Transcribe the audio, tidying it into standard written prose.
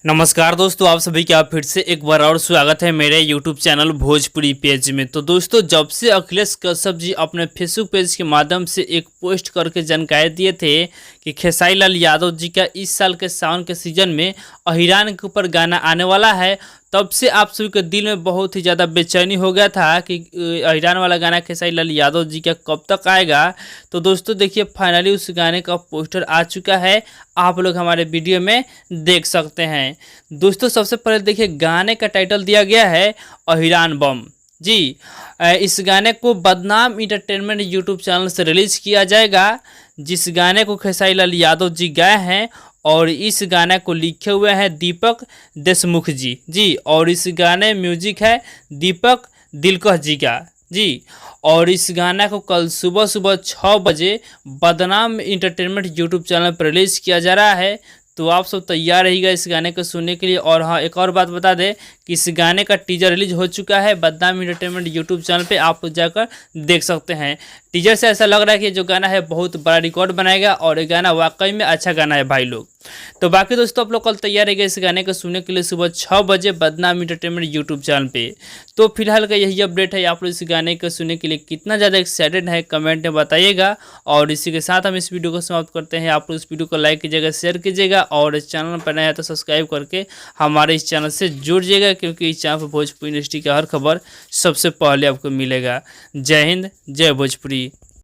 नमस्कार दोस्तों, आप सभी का फिर से एक बार और स्वागत है मेरे YouTube चैनल भोजपुरी पेज में। तो दोस्तों, जब से अखिलेश कश्यप जी अपने फेसबुक पेज के माध्यम से एक पोस्ट करके जानकारी दिए थे कि खेसारी लाल यादव जी का इस साल के सावन के सीजन में अहिरान के ऊपर गाना आने वाला है, तब से आप सभी के दिल में बहुत ही ज़्यादा बेचैनी हो गया था कि अहिरान वाला गाना खेसारी लाल यादव जी का कब तक आएगा। तो दोस्तों देखिए, फाइनली उस गाने का पोस्टर आ चुका है, आप लोग हमारे वीडियो में देख सकते हैं। दोस्तों सबसे पहले देखिए, गाने का टाइटल दिया गया है अहिरान बम जी। इस गाने को बदनाम इंटरटेनमेंट यूट्यूब चैनल से रिलीज किया जाएगा, जिस गाने को खेसारी लाल यादव जी गाए हैं और इस गाने को लिखे हुए हैं दीपक देशमुख जी और इस गाने म्यूजिक है दीपक दिलकश जी का जी। और इस गाना को कल सुबह 6 बजे बदनाम इंटरटेनमेंट यूट्यूब चैनल पर रिलीज़ किया जा रहा है। तो आप सब तैयार रहिएगा इस गाने को सुनने के लिए। और हाँ, एक और बात बता दें कि इस गाने का टीजर रिलीज हो चुका है बदनाम इंटरटेनमेंट यूट्यूब चैनल पे, आप लोग जाकर देख सकते हैं। टीजर से ऐसा लग रहा है कि जो गाना है बहुत बड़ा रिकॉर्ड बनाएगा और ये गाना वाकई में अच्छा गाना है भाई लोग। तो बाकी दोस्तों, आप लोग कल तैयार रहिएगा इस गाने को सुनने के लिए सुबह 6 बजे बदनाम इंटरटेनमेंट यूट्यूब चैनल पे। तो फिलहाल का यही अपडेट है। आप लोग इस गाने को सुनने के लिए कितना ज़्यादा एक्साइटेड है कमेंट में बताइएगा। और इसी के साथ हम इस वीडियो को समाप्त करते हैं। आप लोग इस वीडियो को लाइक कीजिएगा, शेयर कीजिएगा और इस चैनल पर नया है तो सब्सक्राइब करके हमारे इस चैनल से जुड़ जाइएगा, क्योंकि इस चैनल पर भोजपुरी इंडस्ट्री का हर खबर सबसे पहले आपको मिलेगा। जय हिंद, जय भोजपुरी।